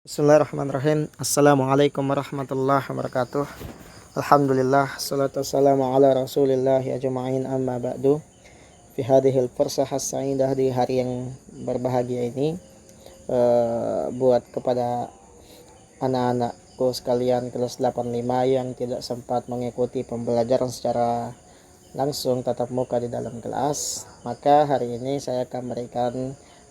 Bismillahirrahmanirrahim. Assalamualaikum warahmatullahi wabarakatuh. Alhamdulillah, salatu wassalamu ala rasulillah ajma'in, amma ba'du. Fi hadhil fursah as-sa'idah, di hari yang berbahagia ini, buat kepada anak-anakku sekalian kelas 85 yang tidak sempat mengikuti pembelajaran secara langsung tatap muka di dalam kelas, maka hari ini saya akan memberikan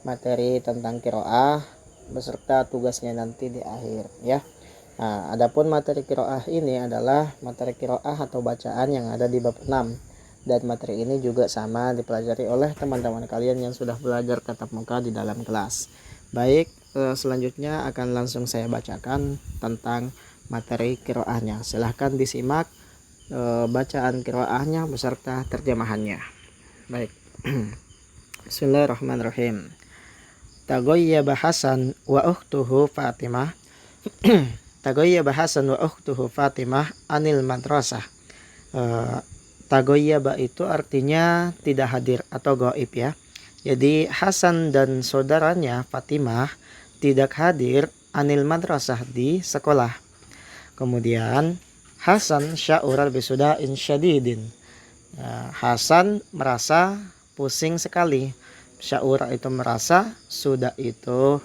materi tentang qiraah beserta tugasnya nanti di akhir ya. Nah, adapun materi qiraah ini adalah materi qiraah atau bacaan yang ada di bab 6, dan materi ini juga sama dipelajari oleh teman-teman kalian yang sudah belajar tatap muka di dalam kelas. Baik, selanjutnya akan langsung saya bacakan tentang materi qiraahnya. Silahkan disimak bacaan qiraahnya beserta terjemahannya. Baik. Bismillahirrahmanirrahim. Taghayyaba Hasan wa ukhtuhu Fatimah. Taghayyaba Hasan wa ukhtuhu Fatimah anil madrasah. Taghayyaba itu artinya tidak hadir atau gaib ya. Jadi Hasan dan saudaranya Fatimah tidak hadir anil madrasah di sekolah. Kemudian Hasan sya'ural bisuda'in syadidin. Hasan merasa pusing sekali. Sya'ura itu merasa, sudah itu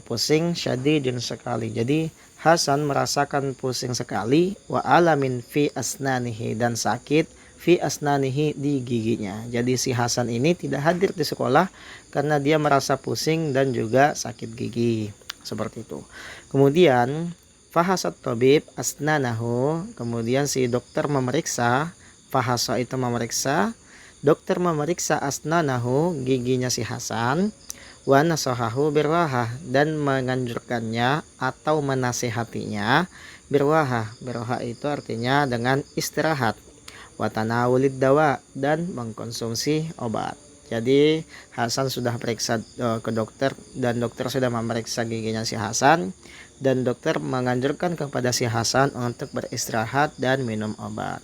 pusing, syadidin sekali. Jadi Hasan merasakan pusing sekali, wa alamin fi asnanihi, dan sakit fi asnanihi, di giginya. Jadi si Hasan ini tidak hadir di sekolah karena dia merasa pusing dan juga sakit gigi. Seperti itu. Kemudian fahasat tabib asnanahu, kemudian si dokter memeriksa, fahasa itu memeriksa, dokter memeriksa asnanahu, giginya si Hasan, wa nasahahu birwahah, dan menganjurkannya atau menasihatinya birwahah. Birwahah itu artinya dengan istirahat, wa tanawulid dawa, dan mengkonsumsi obat. Jadi Hasan sudah periksa ke dokter, dan dokter sudah memeriksa giginya si Hasan, dan dokter menganjurkan kepada si Hasan untuk beristirahat dan minum obat.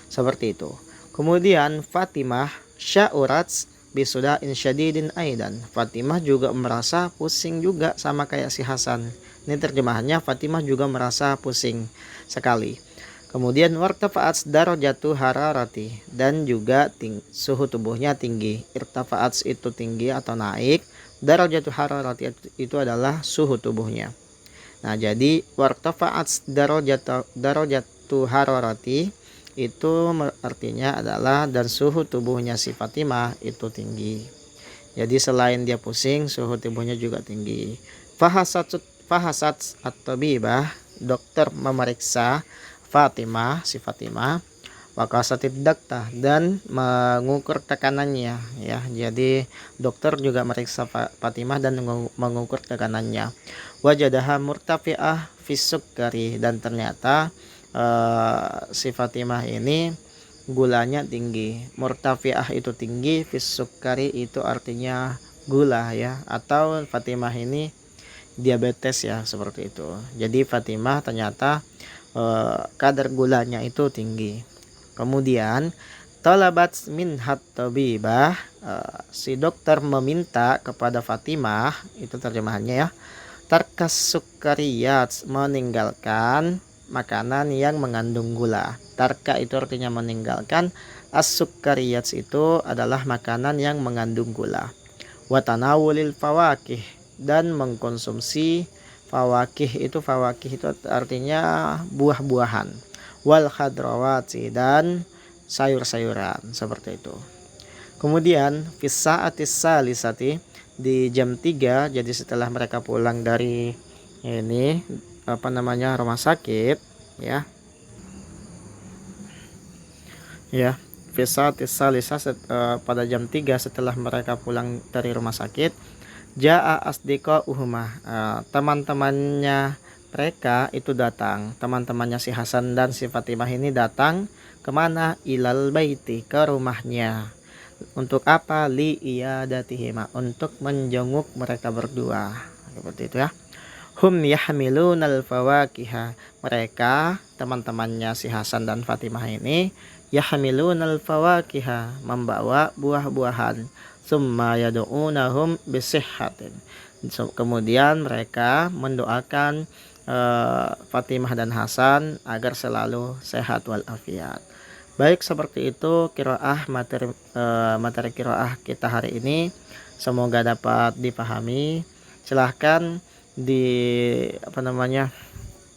Seperti itu. Kemudian Fatimah sya'urat bisuda'in syadidin aidan. Fatimah juga merasa pusing juga sama kayak si Hasan. Ini terjemahannya, Fatimah juga merasa pusing sekali. Kemudian wartafa'at darajatu hararati, dan juga suhu tubuhnya tinggi. Irtafa'at itu tinggi atau naik, darajatu hararati itu adalah suhu tubuhnya. Nah, jadi wartafa'at darajatu hararati itu artinya adalah dan suhu tubuhnya si Fatimah itu tinggi. Jadi selain dia pusing, suhu tubuhnya juga tinggi. Fahasat at-tabibah, dokter memeriksa Fatimah, si Fatimah, wakasatid dakta, dan mengukur tekanannya ya. Jadi dokter juga meriksa Fatimah dan mengukur tekanannya. Wajadaha murtafi'ah fisukkari, dan ternyata si Fatimah ini gulanya tinggi. Murtafi'ah itu tinggi, fisukkari itu artinya gula ya, atau Fatimah ini diabetes ya, seperti itu. Jadi Fatimah ternyata kadar gulanya itu tinggi. Kemudian talabat minhat tabibah, si dokter meminta kepada Fatimah, itu terjemahannya ya, tarkas sukkariyat, meninggalkan makanan yang mengandung gula. Tarka itu artinya meninggalkan, as-sukkariyat itu adalah makanan yang mengandung gula. Wa tanawulil fawakih, dan mengkonsumsi fawakih itu artinya buah-buahan. Wal khadrawati, dan sayur-sayuran, seperti itu. Kemudian fisaatis salisati, di jam 3, jadi setelah mereka pulang dari ini rumah sakit ya. Ya, fisaatis salisa, pada jam 3 setelah mereka pulang dari rumah sakit, jaa asdiqa uhumah, teman-temannya mereka itu datang, teman-temannya si Hasan dan si Fatimah ini datang kemana? Ilal baiti, ke rumahnya. Untuk apa? Li iyadatihima, untuk menjenguk mereka berdua, seperti itu ya. Hum yahmilunal fawakiha, mereka teman-temannya si Hasan dan Fatimah ini yahmilunal fawakiha, membawa buah-buahan. Summa yad'unahum bisihhatin, Kemudian mereka mendoakan Fatimah dan Hasan agar selalu sehat walafiat. Baik, seperti itu qiraah materi qiraah kita hari ini. Semoga dapat dipahami. Silahkan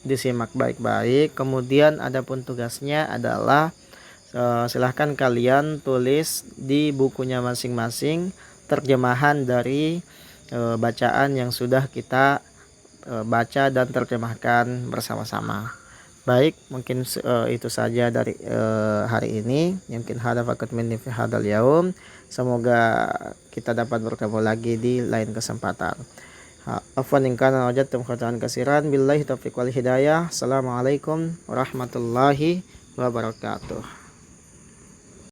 disimak baik-baik. Kemudian adapun tugasnya adalah silahkan kalian tulis di bukunya masing-masing terjemahan dari bacaan yang sudah kita baca dan terjemahkan bersama-sama. Baik, mungkin itu saja dari hari ini. Mungkin hada faqat minni fi hadal yaum. Semoga kita dapat bertemu lagi di lain kesempatan. Afwan in kana wajadtum khata'an katsiran, billahi taufiq wal hidayah. Assalamualaikum warahmatullahi wabarakatuh.